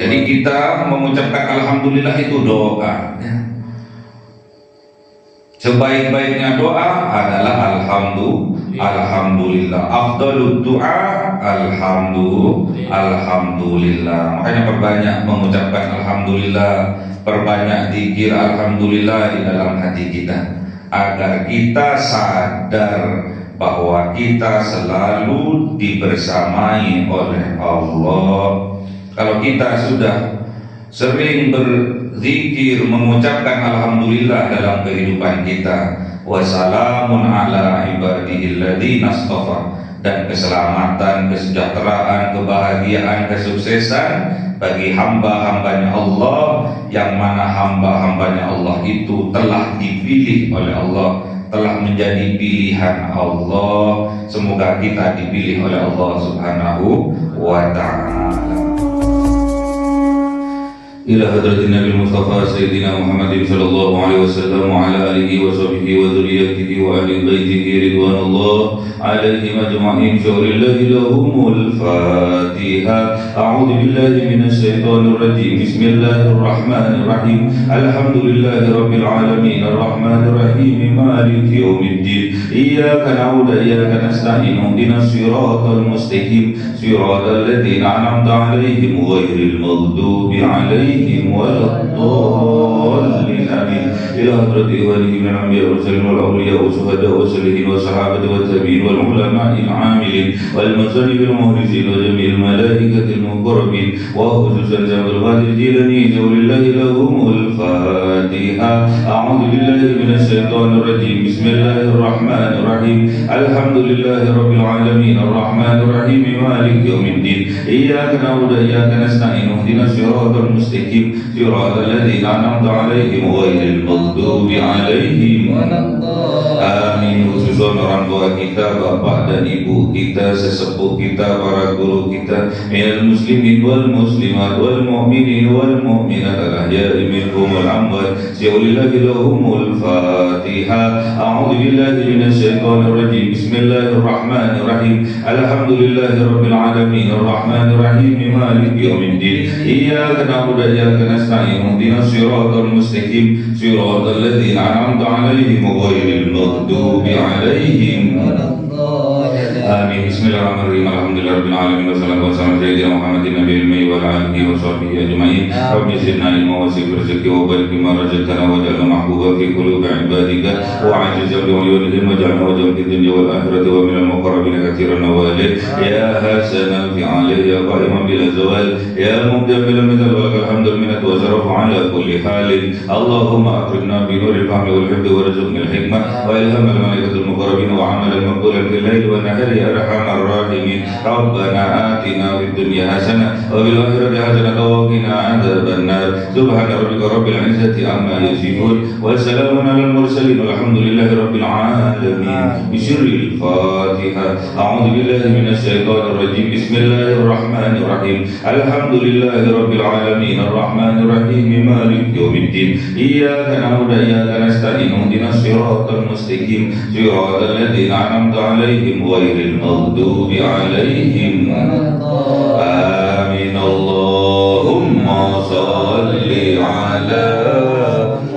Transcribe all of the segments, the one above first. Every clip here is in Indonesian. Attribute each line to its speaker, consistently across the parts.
Speaker 1: Jadi kita mengucapkan alhamdulillah itu doa ya. Sebaik-baiknya doa adalah alhamdulillah. Afdalud du'a alhamdulillah. Makanya perbanyak mengucapkan alhamdulillah, perbanyak zikir alhamdulillah di dalam hati kita, agar kita sadar bahwa kita selalu dibersamai oleh Allah. Kalau kita sudah sering berzikir, mengucapkan alhamdulillah dalam kehidupan kita, wassalamun ala ibadihilladzina astafa, dan keselamatan, kesejahteraan, kebahagiaan, kesuksesan bagi hamba-hambanya Allah, yang mana hamba-hambanya Allah itu telah dipilih oleh Allah, telah menjadi pilihan Allah. Semoga kita dipilih oleh Allah Subhanahu wa ta'ala. Ila hadratin Nabi Mustafa Sayyidina Muhammadin sallallahu alaihi wasallam wa ala alihi wa sahbihi wa dhurriyyatihi wa ahli baitihi ridwanullah alaihim ajma'in. Syaulillahi lahumul Fatiha. A'udzu billahi minasy syaithanir rajim. Bismillahirrahmanirrahim. Alhamdulillahi rabbil alamin arrahmanir rahim maliki yaumiddin. Iyyaka na'budu wa iyyaka nasta'in. Ihdinas siratal mustaqim. Siratal ladzina an'amta 'alaihim ghairil maghdubi 'alaihim ولا الضالين آمين. إلى حضرة إخوانه من الأنبياء والمرسلين والأولياء والشهداء والصالحين والصحابة والتابعين والعلماء العاملين والمصلين المخلصين وجميع الملائكة المقربين وخصوصا عبد القادر الجيلاني ولله لهم الفاتحة. أعوذ بالله من الشيطان الرجيم. بسم الله الرحمن الرحيم. الحمد لله رب العالمين الرحمن الرحيم مالك يوم الدين. إياك نعبد وإياك نستعين. اهدنا الصراط المستقيم صراط الذين أنعمت عليهم غير المغضوب عليهم ولا الضالين آمين. Khususan orang tua kita, bapak dan ibu kita, sesepuh kita, para guru kita, minal muslimin wal muslimat wal mu'minin wal mu'minat al-ahya'i minhum wal amwat. Syaulillahi lahumul Fatiha. A'udzu billahi minasy syaithanir rajim. Bismillahirrahmanirrahim. Alhamdulillahi rabbil alamin arrahmanir rahim maliki yaumiddin. Iyyaka na'budu wa iyyaka nasta'in. Ihdinas siratal mustaqim siratal ladzina an'amta 'alaihim ghairil maghdubi 'alaihim waladdallin. Amin. Bismillahirrahmanirrahim. Alhamdulillahirabbil alamin wassalatu wassalamu ala sayyidina Muhammadin nabiyil ummi wa ala alihi wa sahbihi ajma'in. Rabbi zidna ilma wa zid rizqi wa barik bima razaqtana waj'alna mahbuban fi qulubi ibadika wa 'ajizan bi ulumihim waj'alna wajhan fid dunya wal akhirati wa minal muqarrabin katsiran nawalid. Ya hasanan fi 'aliyya ya qa'iman bila zawal ya mubdamilan min al-walakal hamdul minat wa zarafu ala kulli halin. Allahumma akrimna bi nuril fahmi wal hifdhi warzuqna al-hikmah wa ilham al-malaikatil muqarrabin wa 'amalan maqbulan fil laili wan nahari ya arhamar rahimin. Rabbana atina fid dunya hasanah wa fil akhirati hasanah wa qina adzaban nar. Subhana rabbika rabbil izzati amma yasifun wa salamun alal mursalin walhamdulillahi rabbil alamin. Bismillahil Fatiha. A'udzu billahi minasy syaithanir rajim. Bismillahirrahmanirrahim. Alhamdulillahi rabbil alamin arrahmanir rahim maliki yaumiddin. Iyyaka na'budu wa iyyaka nasta'in. Ihdinas siratal mustaqim siratal ladzina an'amta 'alaihim ghairil maghdubi 'alaihim waladdallin. Amin. Allahumma shalli 'ala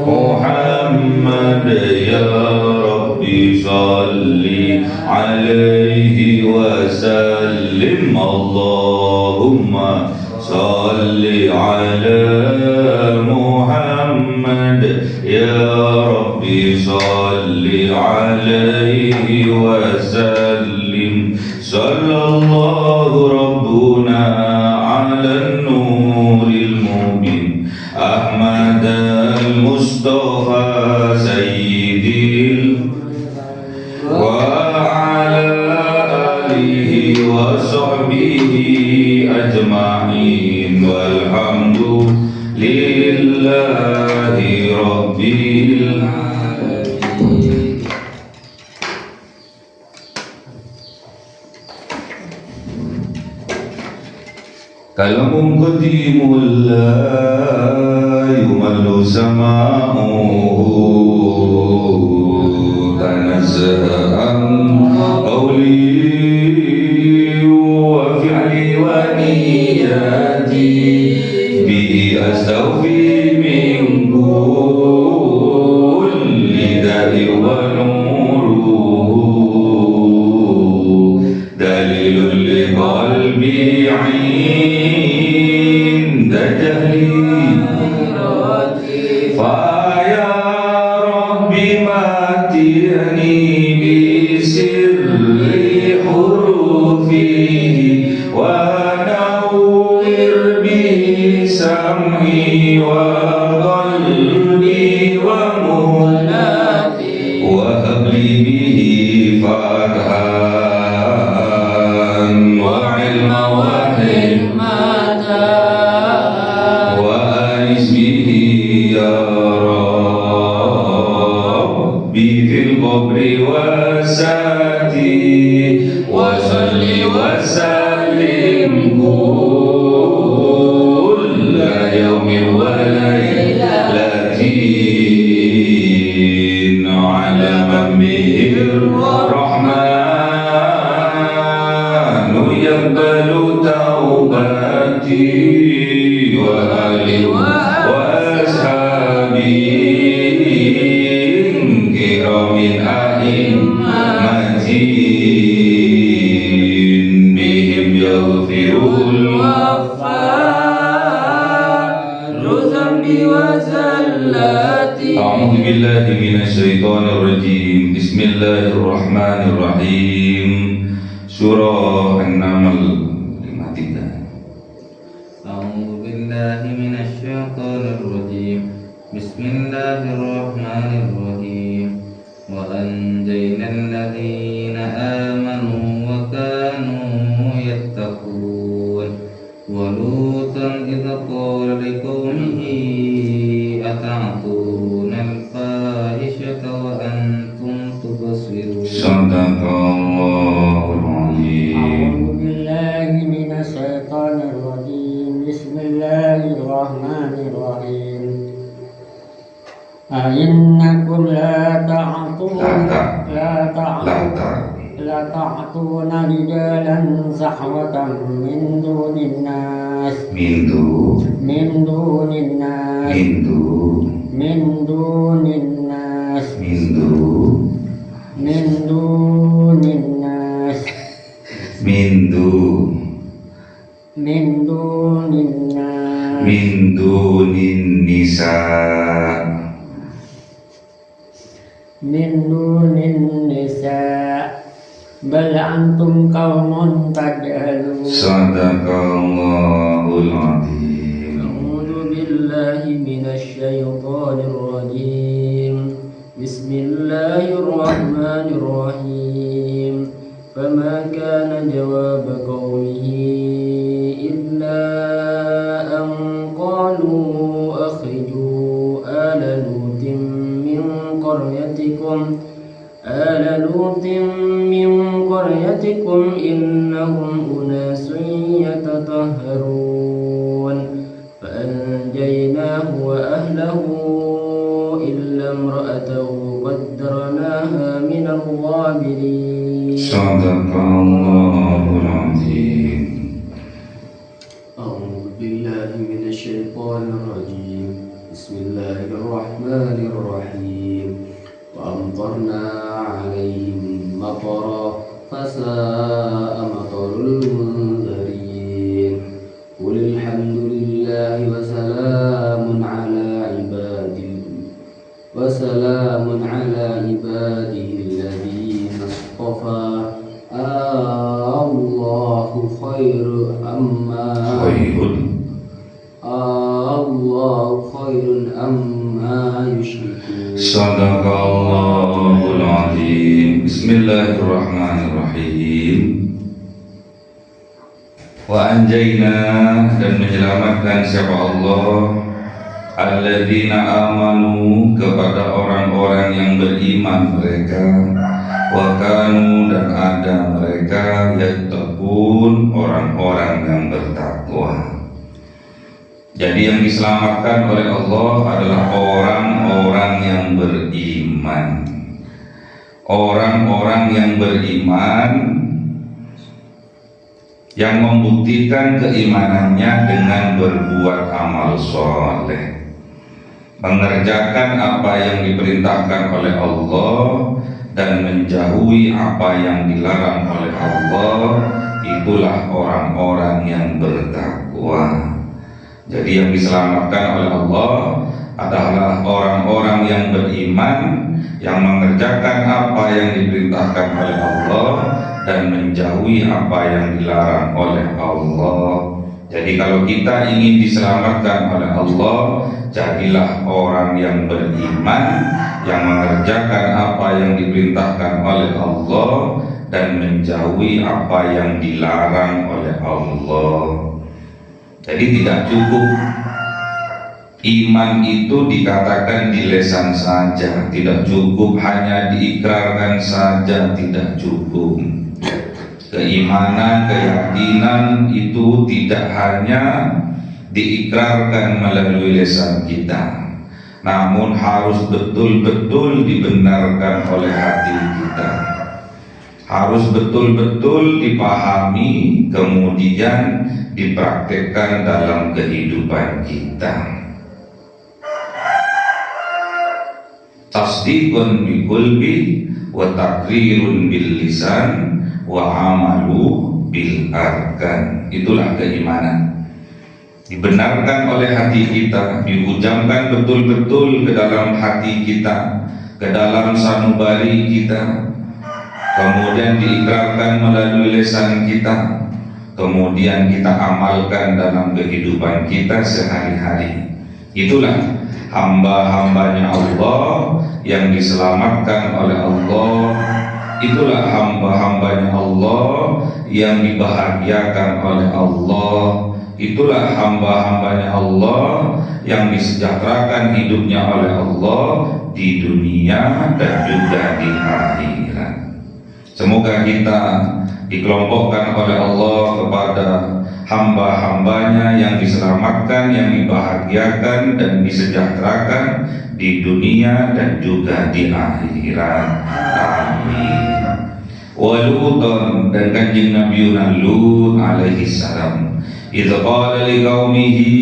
Speaker 1: Muhammad ya Rabbi shalli 'alaihi wa sallim. Allahumma shalli 'ala Muhammad ya Rabbi shalli 'alaihi wa sallim. Sallallahu rabbuna 'alan nuril mubin Ahmad al-Mustafa sayyidil wa 'ala alihi wa sahbihi ajma'in walhamdu lillahi rabbil alamin. Kalamun qadimul la yumallu sama'uhu tanazza'an qawli wa fi'li wa niyati bihi astaghfi min kulli da'in wa nuruhu dalilun li qalbi 'inda jahli fa ya rabbi matiyani bi sirri hurufihi wa nawwir bi sam'i wa qalbi wa mulati wa habli bihi fathan wa ilma wa hikmata wa anis bihi ya rabbi fil qabri wa sati wa salli wa sallim kulla yawmin wa laylatin ala man bihi rahmanu yaqbalu taubati wa ali wa ashabi kiramin a'immatin bihim yaghfirul أعوذ بالله من الشيطان الرجيم بسم الله الرحمن الرحيم سورة النمل 53.
Speaker 2: أعوذ بالله من الشيطان الرجيم بسم الله الرحمن الرحيم وأنجينا الذين آمنوا وكانوا يتقون ولوطا إذ قال لقومه أتعطون الفاحشة وأنتم تبصرون
Speaker 1: صدق الله العظيم.
Speaker 3: أعوذ بالله من الشيطان الرجيم بسم الله الرحمن الرحيم أئنكم لا تعطون رجالا صحوة من دون الناس
Speaker 1: min dunin nisa
Speaker 3: bal antum qaumun tajhalun.
Speaker 1: Sadaqallahul azim.
Speaker 3: A'udzu billahi minasy syaithanir rajim. Bismillahirrahmanirrahim. Fama kana jawab qaumihi illa an qalu akhriju ala lutin min qaryatikum innahum unasun yatatahharun فأنجيناه وأهله إلا امرأته قدرناها من الغابرين.
Speaker 1: صدق الله العظيم.
Speaker 3: أعوذ بالله من الشيطان الرجيم بسم الله الرحمن الرحيم وأمطرنا عليهم مطرا فساء مطر المنذرين قل الحمد لله وسلام على عباده الذين اصطفى الله خير أما يشركون.
Speaker 1: Sadaqallahul azim. Bismillahirrahmanirrahim. Wa anjayna, dan menyelamatkan siapa Allah, alladzina amanu, kepada orang-orang yang beriman mereka, wa kanu, dan ada mereka, yattaqun, orang-orang yang bertakwa. Jadi yang diselamatkan oleh Allah adalah orang-orang yang beriman. Orang-orang yang beriman yang membuktikan keimanannya dengan berbuat amal soleh, mengerjakan apa yang diperintahkan oleh Allah dan menjauhi apa yang dilarang oleh Allah. Itulah orang-orang yang bertakwa. Jadi yang diselamatkan oleh Allah adalah orang-orang yang beriman, yang mengerjakan apa yang diperintahkan oleh Allah dan menjauhi apa yang dilarang oleh Allah. Jadi kalau kita ingin diselamatkan oleh Allah, jadilah orang yang beriman, yang mengerjakan apa yang diperintahkan oleh Allah dan menjauhi apa yang dilarang oleh Allah. Jadi tidak cukup iman itu dikatakan di lisan saja, tidak cukup hanya diikrarkan saja, tidak cukup. Keimanan, keyakinan itu tidak hanya diikrarkan melalui lisan kita, namun harus betul-betul dibenarkan oleh hati kita, harus betul-betul dipahami, kemudian dipraktekkan dalam kehidupan kita. Tasdiqun bil qalbi wa taqrirun bil lisan wa amalu bil arkan. Itulah keimanan. Dibenarkan oleh hati kita, diucapkan betul-betul ke dalam hati kita, ke dalam sanubari kita, kemudian diikrarkan melalui lisan kita, kemudian kita amalkan dalam kehidupan kita sehari-hari. Itulah hamba-hambanya Allah yang diselamatkan oleh Allah. Itulah hamba-hambanya Allah yang dibahagiakan oleh Allah. Itulah hamba-hambanya Allah yang disejahterakan hidupnya oleh Allah di dunia dan juga di akhirat. Semoga kita dikelompokkan oleh Allah kepada hamba-hambanya yang diselamatkan, yang dibahagiakan dan disejahterakan di dunia dan juga di akhirat. Amin. Walutan, dan kanjeng Nabi Lut alaihi salam, idza qala liqaumihi,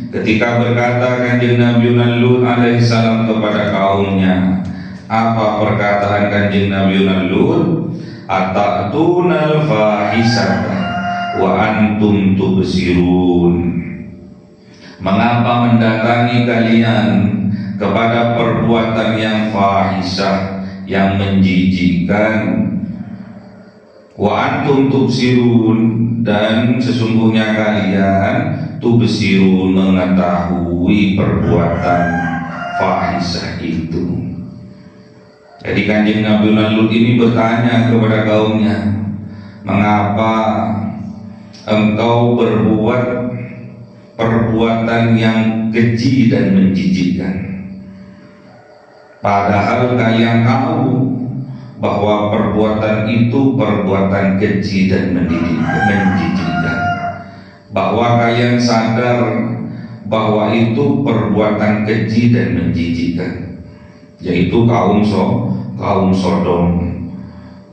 Speaker 1: ketika berkata kanjeng Nabi Lut alaihi salam kepada kaumnya. Apa perkataan kanjeng Nabi Lut? Atatuna al-fahisata wa antum tubsirun. Mengapa mendatangi kalian kepada perbuatan yang fahisah, yang menjijikkan? Wa antum tubsirun, dan sesungguhnya kalian tubsirun, mengetahui perbuatan fahisah itu. Jadi kanjeng Nabi Lut ini bertanya kepada kaumnya, mengapa engkau berbuat perbuatan yang keji dan menjijikkan, padahal kalian tahu bahwa perbuatan itu perbuatan keji dan menjijikkan, bahwa kalian sadar bahwa itu perbuatan keji dan menjijikkan, yaitu kaum Sodom,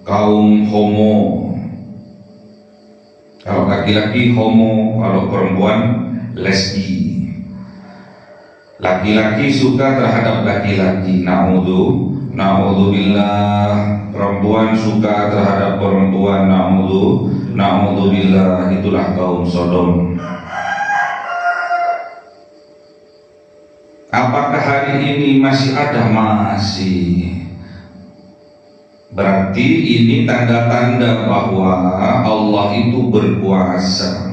Speaker 1: kaum homo. Kalau laki-laki homo, kalau perempuan lesbi. Laki-laki suka terhadap laki-laki, naudzubillah. Perempuan suka terhadap perempuan, naudzubillah. Itulah kaum Sodom. Apakah hari ini masih ada? Masih. Berarti ini tanda-tanda bahwa Allah itu berkuasa.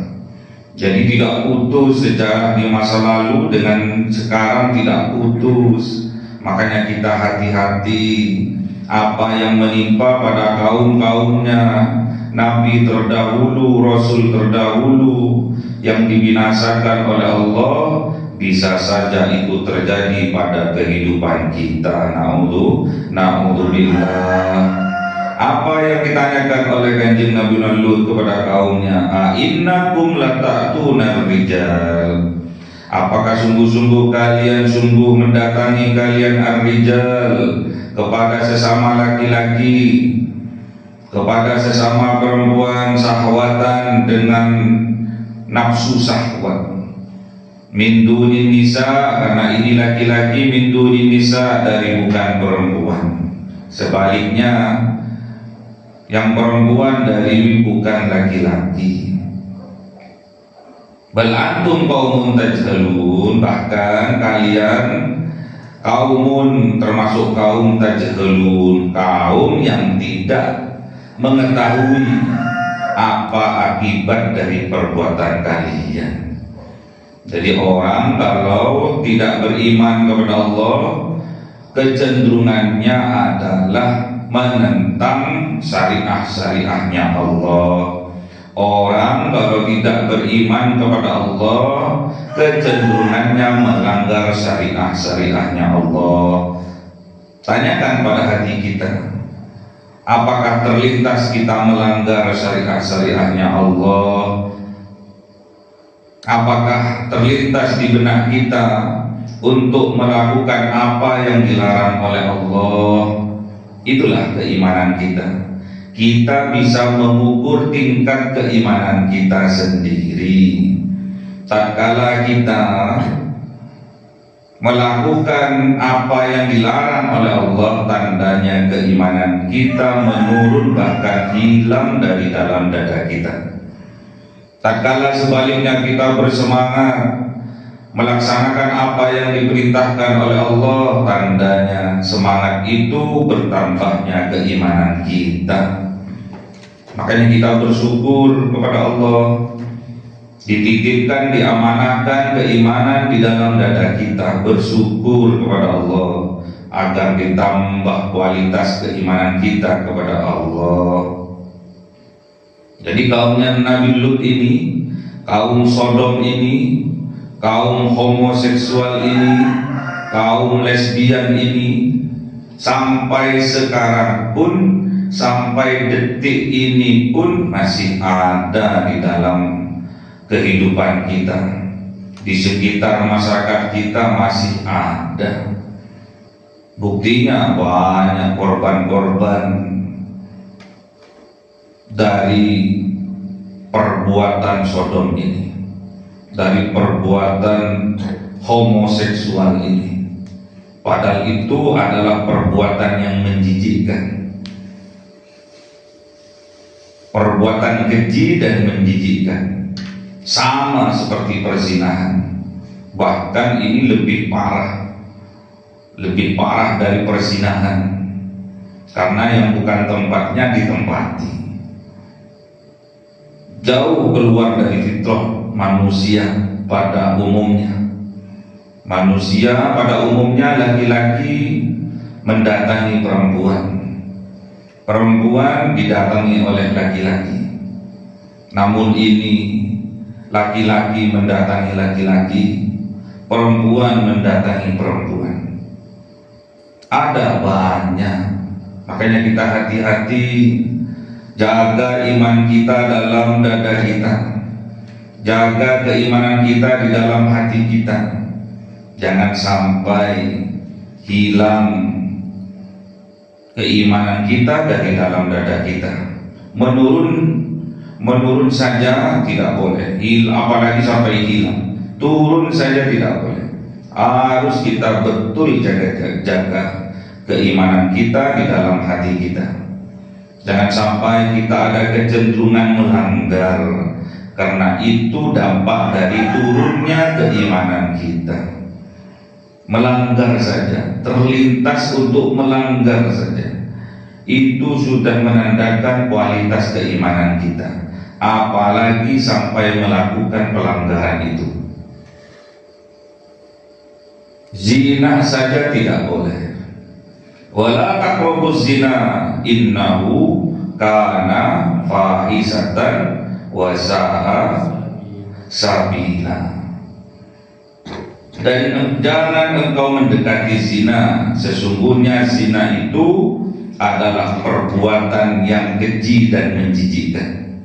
Speaker 1: Jadi tidak putus sejarah di masa lalu dengan sekarang, tidak putus. Makanya kita hati-hati apa yang menimpa pada kaum-kaumnya Nabi terdahulu, Rasul terdahulu yang dibinasakan oleh Allah, bisa saja itu terjadi pada kehidupan kita. Naudzubillah. Apa yang ditanyakan oleh kanjeng Nabi Lut kepada kaumnya? Innakum lata'tuna rijal. Apakah sungguh-sungguh kalian mendatangi kalian ar-rijal, kepada sesama laki-laki? kepada sesama perempuan syahwatan dengan nafsu syahwat. Min dunin nisa, karena ini laki-laki, min dunin nisa, dari bukan perempuan. Sebaliknya yang perempuan dari bukan laki-laki. Bal antum qaumun tajhalun, bahkan kalian kaumun, termasuk kaum tajhalun, kaum yang tidak mengetahui apa akibat dari perbuatan kalian. Jadi orang kalau tidak beriman kepada Allah, kecenderungannya adalah menentang syariah-syariahnya Allah. Orang kalau tidak beriman kepada Allah, kecenderungannya melanggar syariah-syariahnya Allah. Tanyakan pada hati kita, apakah terlintas kita melanggar syariah-syariahnya Allah? Apakah terlintas di benak kita untuk melakukan apa yang dilarang oleh Allah? Itulah keimanan kita. Kita bisa mengukur tingkat keimanan kita sendiri. Tatkala kita melakukan apa yang dilarang oleh Allah, tandanya keimanan kita menurun, bahkan hilang dari dalam dada kita. Tatkala sebaliknya kita bersemangat melaksanakan apa yang diperintahkan oleh Allah, tandanya semangat itu bertambahnya keimanan kita. Makanya kita bersyukur kepada Allah, dititipkan, diamanahkan keimanan di dalam dada kita. Bersyukur kepada Allah agar ditambah kualitas keimanan kita kepada Allah. Jadi kaumnya Nabi Lut ini, kaum Sodom ini, kaum homoseksual ini, kaum lesbian ini, sampai sekarang pun, sampai detik ini pun masih ada di dalam kehidupan kita. Di sekitar masyarakat kita masih ada. Buktinya banyak korban-korban dari perbuatan Sodom ini, dari perbuatan homoseksual ini. Padahal itu adalah perbuatan yang menjijikkan, perbuatan keji dan menjijikkan, sama seperti perzinahan. Bahkan ini lebih parah dari perzinahan, karena yang bukan tempatnya ditempati. Jauh keluar dari fitrah manusia pada umumnya. Manusia pada umumnya, laki-laki mendatangi perempuan, perempuan didatangi oleh laki-laki. Namun ini laki-laki mendatangi laki-laki, perempuan mendatangi perempuan. Ada banyak. Makanya kita hati-hati, jaga iman kita dalam dada kita, jaga keimanan kita di dalam hati kita. Jangan sampai hilang keimanan kita dari dalam dada kita. Menurun saja tidak boleh, apalagi sampai hilang. Turun saja tidak boleh. Harus kita betul jaga keimanan kita di dalam hati kita. Jangan sampai kita ada kecenderungan melanggar, karena itu dampak dari turunnya keimanan kita. Melanggar saja, terlintas untuk melanggar saja, itu sudah menandakan kualitas keimanan kita. Apalagi sampai melakukan pelanggaran itu. Zina saja tidak boleh. Wala taqrabuz zina innahu kana fahisatan wa sa'a sabila. Dan jangan engkau mendekati zina, sesungguhnya zina itu adalah perbuatan yang keji dan menjijikkan.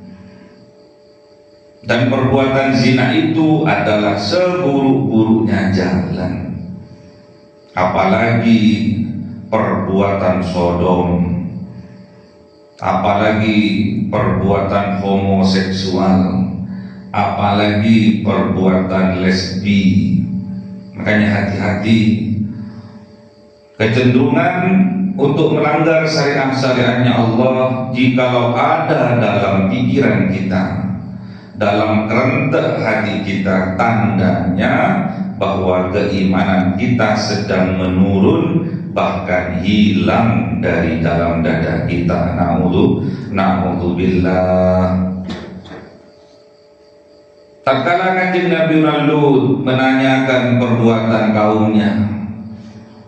Speaker 1: Dan perbuatan zina itu adalah seburuk-buruknya jalan. Apalagi perbuatan Sodom, apalagi perbuatan homoseksual, apalagi perbuatan lesbi. Makanya hati-hati kecenderungan untuk melanggar syariat-syariatnya Allah jikalau ada dalam pikiran kita, dalam kerentak hati kita, tandanya bahwa keimanan kita sedang menurun, bahkan hilang dari dalam dada kita. Na'udzubillah. Tatkala Kanjeng Nabi Lut menanyakan perbuatan kaumnya,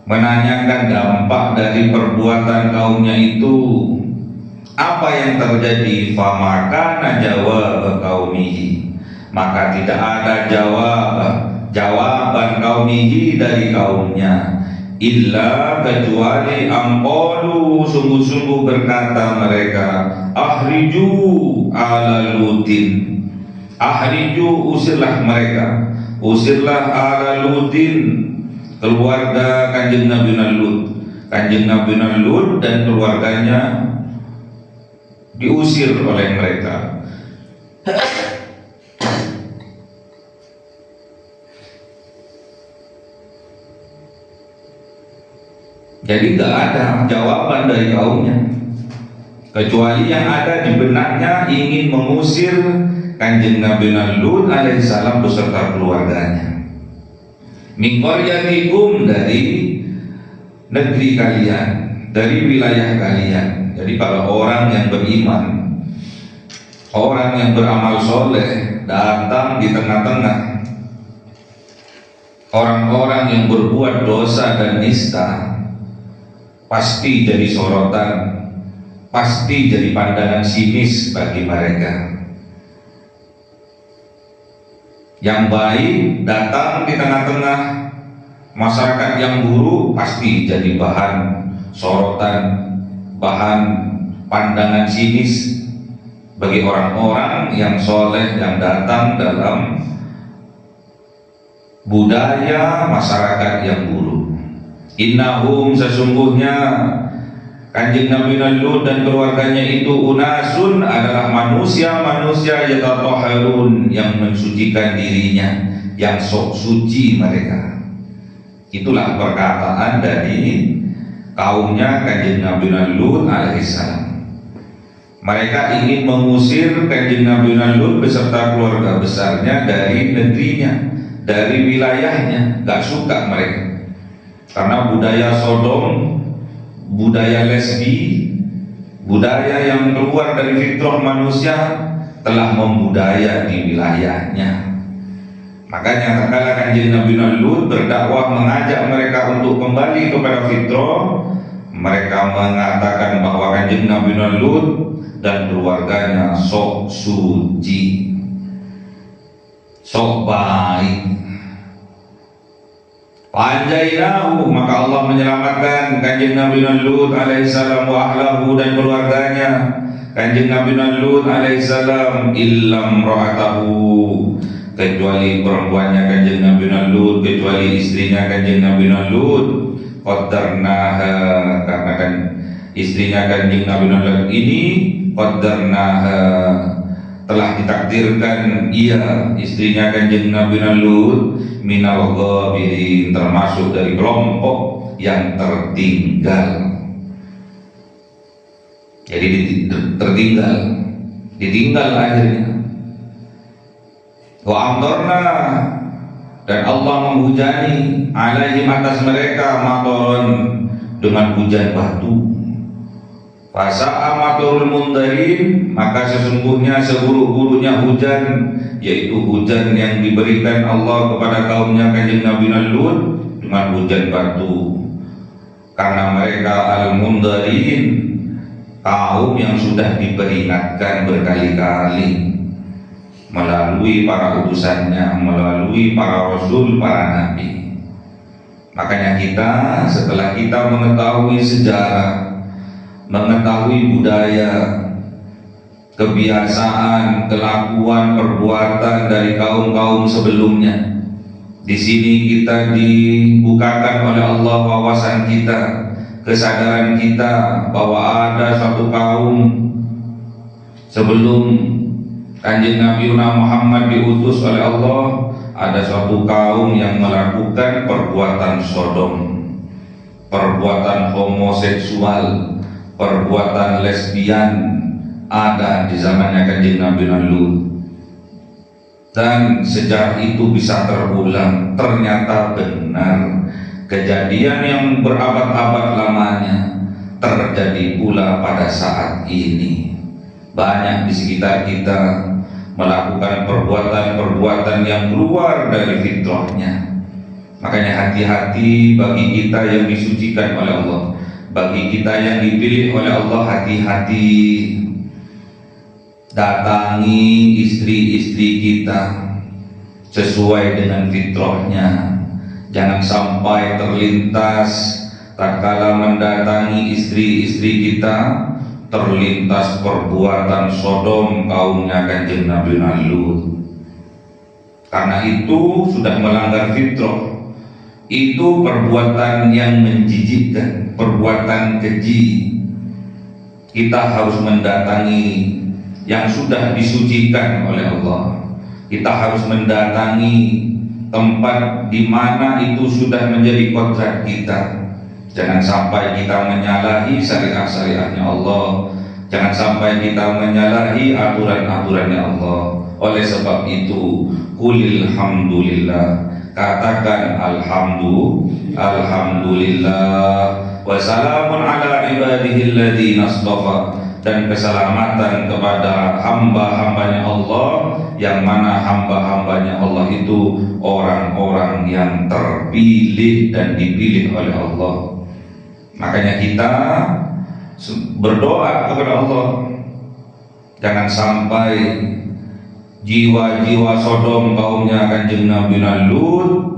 Speaker 1: menanyakan dampak dari perbuatan kaumnya itu, apa yang terjadi? Famakana jawab qaumihi, maka tidak ada jawaban qaumihi dari kaumnya, illa kecuali amqalu, sungguh-sungguh berkata mereka, ahriju ala lutin, ahriju, usirlah mereka, usirlah ala lutin, keluarga Kanjeng Nabi Lut. Kanjeng Nabi Lut dan keluarganya diusir oleh mereka. Jadi gak ada jawaban dari kaumnya, kecuali yang ada di benaknya ingin mengusir Kanjeng Nabi Lut alaihissalam beserta keluarganya. Min qaryatikum, dari negeri kalian, dari wilayah kalian. Jadi kalau orang yang beriman, orang yang beramal soleh datang di tengah-tengah orang-orang yang berbuat dosa dan nista, pasti jadi sorotan, pasti jadi pandangan sinis bagi mereka. Yang baik datang di tengah-tengah masyarakat yang buruk, pasti jadi bahan sorotan, bahan pandangan sinis bagi orang-orang yang soleh yang datang dalam budaya masyarakat yang buruk. Innahum, sesungguhnya Kanjeng Nabi Lut dan keluarganya itu unasun, adalah manusia-manusia yatatahharun, yang mensucikan dirinya, yang sok suci mereka. Itulah perkataan dari kaumnya Kanjeng Nabi Lut alaihissalam. Mereka ingin mengusir Kanjeng Nabi Lut beserta keluarga besarnya dari negerinya, dari wilayahnya. Gak suka mereka karena budaya Sodom, budaya lesbi, budaya yang keluar dari fitrah manusia telah membudaya di wilayahnya. Makanya tatkala Kanjeng Nabi Lut berdakwah mengajak mereka untuk kembali kepada fitrah, mereka mengatakan bahwa Kanjeng Nabi Lut dan keluarganya sok suci, sok baik. Panjainahu, maka Allah menyelamatkan Kanjeng Nabi Lut alaihissalam wa ahlahu, dan keluarganya Kanjeng Nabi Lut alaihissalam, illam ra'atahu, kecuali perempuannya Kanjeng Nabi Lut, kecuali istrinya Kanjeng Nabi Lut, qaddarnaha, karena kan istrinya Kanjeng Nabi Lut ini qaddarnaha, telah ditakdirkan ia, istrinya Kanjeng Nabi Lut, minal ghabirin, termasuk dari kelompok yang tertinggal. Jadi ditinggal akhirnya. Wa amtorna, dan Allah menghujani alaihim, atas mereka, matoron, dengan hujan batu. Fasa'a matorul mundarin, maka sesungguhnya seburuk-buruknya hujan, yaitu hujan yang diberikan Allah kepada kaumnya Kanjeng Nabi Lut dengan hujan batu. Karena mereka al-mundarin, kaum yang sudah diperingatkan berkali-kali melalui para utusannya, melalui para rasul, para nabi. Makanya kita, setelah kita mengetahui sejarah, mengetahui budaya, kebiasaan, kelakuan, perbuatan dari kaum-kaum sebelumnya, di sini kita dibukakan oleh Allah wawasan kita, kesadaran kita bahwa ada suatu kaum sebelum Kanjeng Nabi Muhammad diutus oleh Allah, ada suatu kaum yang melakukan perbuatan sodom, perbuatan homoseksual, perbuatan lesbian, ada di zamannya Kanjeng Nabi Lut. Dan sejak itu bisa terulang, ternyata benar kejadian yang berabad-abad lamanya terjadi pula pada saat ini. Banyak di sekitar kita melakukan perbuatan-perbuatan yang keluar dari fitrahnya. Makanya hati-hati bagi kita yang disucikan oleh Allah, bagi kita yang dipilih oleh Allah, hati-hati datangi istri-istri kita sesuai dengan fitrahnya. Jangan sampai terlintas tatkala mendatangi istri-istri kita terlintas perbuatan sodom kaumnya Kanjeng Nabi Lut. Karena itu sudah melanggar fitrah. Itu perbuatan yang menjijikkan, perbuatan keji. Kita harus mendatangi yang sudah disucikan oleh Allah. Kita harus mendatangi tempat di mana itu sudah menjadi kodrat kita. Jangan sampai kita menyalahi syariat-syariatnya Allah. Jangan sampai kita menyalahi aturan-aturannya Allah. Oleh sebab itu, qulil hamdulillah, katakan alhamdulillah, wa salamun ala ibadihi alladzina astafa, dan keselamatan kepada hamba-hambanya Allah, yang mana hamba-hambanya Allah itu orang-orang yang terpilih dan dipilih oleh Allah. Makanya kita berdoa kepada Allah, jangan sampai jiwa-jiwa Sodom kaumnya Kanjeng Nabi Lut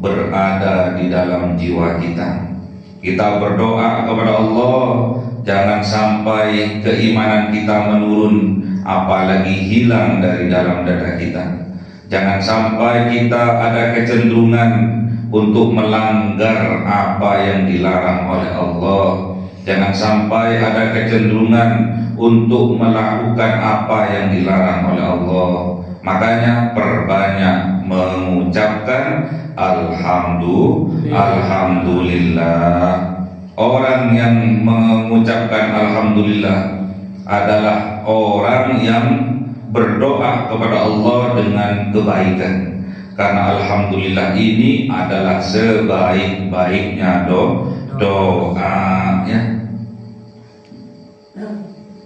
Speaker 1: berada di dalam jiwa kita. Kita berdoa kepada Allah, jangan sampai keimanan kita menurun, apalagi hilang dari dalam dada kita. Jangan sampai kita ada kecenderungan untuk melanggar apa yang dilarang oleh Allah. Jangan sampai ada kecenderungan untuk melakukan apa yang dilarang oleh Allah. Makanya perbanyak mengucapkan alhamdulillah. Orang yang mengucapkan alhamdulillah adalah orang yang berdoa kepada Allah dengan kebaikan. Karena alhamdulillah ini adalah sebaik-baiknya doa, ya.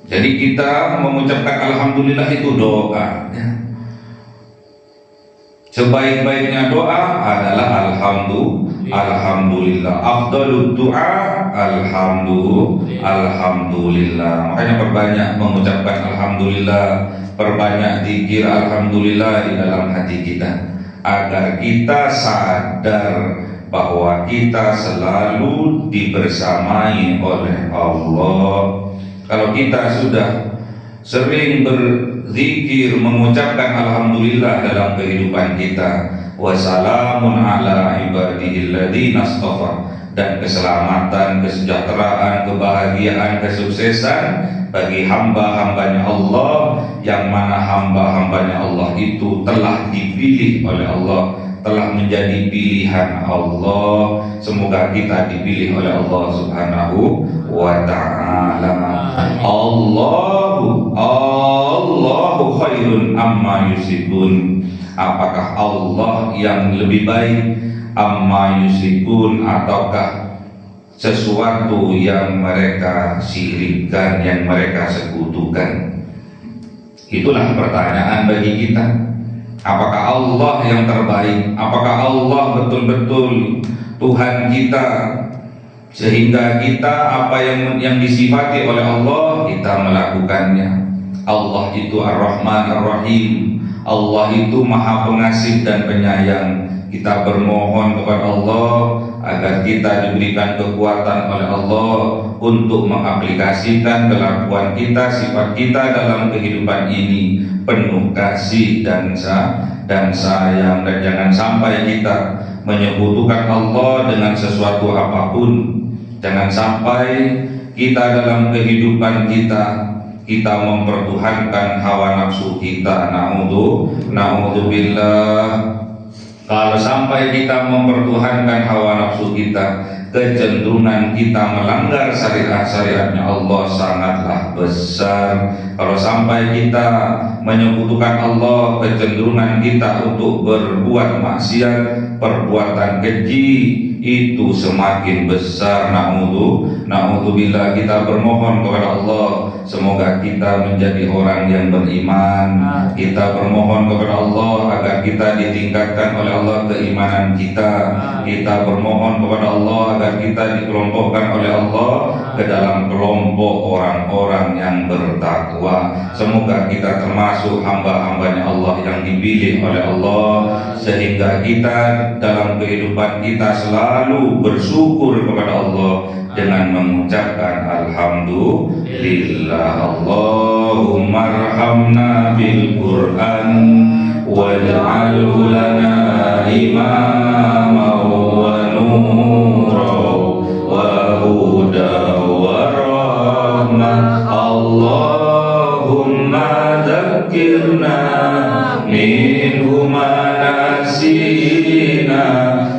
Speaker 1: Jadi kita mengucapkan alhamdulillah itu doa, ya. Sebaik-baiknya doa adalah alhamdulillah. Afdalud doa alhamdulillah. Makanya perbanyak mengucapkan alhamdulillah, perbanyak zikir alhamdulillah di dalam hati kita, agar kita sadar bahwa kita selalu dibersamai oleh Allah. Kalau kita sudah sering berzikir, mengucapkan alhamdulillah dalam kehidupan kita, wassalamun ala ibadihi alladzina astafa, dan keselamatan, kesejahteraan, kebahagiaan, kesuksesan bagi hamba-hambanya Allah, yang mana hamba-hambanya Allah itu telah dipilih oleh Allah, telah menjadi pilihan Allah. Semoga kita dipilih oleh Allah Subhanahu wa ta'ala. Allahu khairun amma yusyrikun. Apakah Allah yang lebih baik, amma yusyrikun, ataukah sesuatu yang mereka syirikkan, yang mereka sekutukan? Itulah pertanyaan bagi kita. Apakah Allah yang terbaik? Apakah Allah betul-betul Tuhan kita, sehingga kita apa yang disifati oleh Allah kita melakukannya? Allah itu Ar-Rahman Ar-Rahim. Allah itu Maha Pengasih dan Penyayang. Kita bermohon kepada Allah agar kita diberikan kekuatan oleh Allah untuk mengaplikasikan kelakuan kita, sifat kita dalam kehidupan ini penuh kasih dan sayang. Dan jangan sampai kita menyekutukan Allah dengan sesuatu apapun, Jangan sampai kita dalam kehidupan kita mempertuhankan hawa nafsu kita. Na'udzubillah. Kalau sampai kita mempertuhankan hawa nafsu kita, kecenderungan kita melanggar syariat-syariatnya Allah sangatlah besar. Kalau sampai kita menyekutukan Allah, kecenderungan kita untuk berbuat maksiat, perbuatan keji itu semakin besar. Na'udzubillah. Kita bermohon kepada Allah, semoga kita menjadi orang yang beriman. Kita bermohon kepada Allah agar kita ditingkatkan oleh Allah keimanan kita. Kita bermohon kepada Allah agar kita dikelompokkan oleh Allah ke dalam kelompok orang-orang yang bertakwa. Semoga kita termasuk hamba-hambanya Allah yang dipilih oleh Allah, sehingga kita dalam kehidupan kita selalu bersyukur kepada Allah dengan mengucapkan alhamdulillah. Allahumma arhamna bil Qur'an waj'alhu lana imama wa nura wa huda wa rahmah. Allahumma dzakirna minhu ma nasina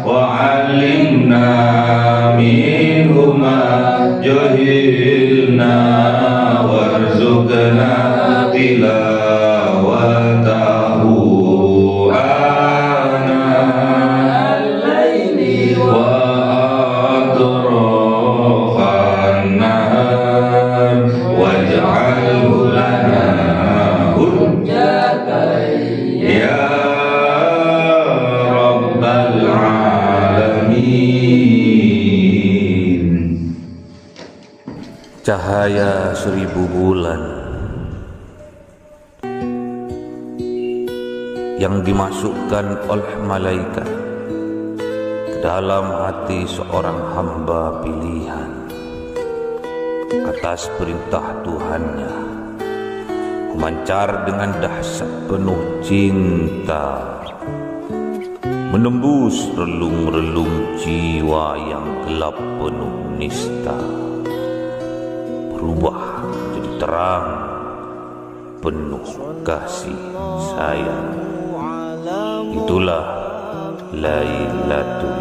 Speaker 1: wa 'allimna minhu ma jahilna warzuqna tilawatahu ana al-laili wa atrafan nahar waj'alhu lana hujjatan ya rabbal alamin.
Speaker 4: Cahaya 1000 bulan yang dimasukkan oleh malaikat ke dalam hati seorang hamba pilihan atas perintah Tuhannya, memancar dengan dahsyat penuh cinta, menembus relung-relung jiwa yang gelap penuh nista, berubah menjadi terang penuh kasih sayang. Itulah Lailatul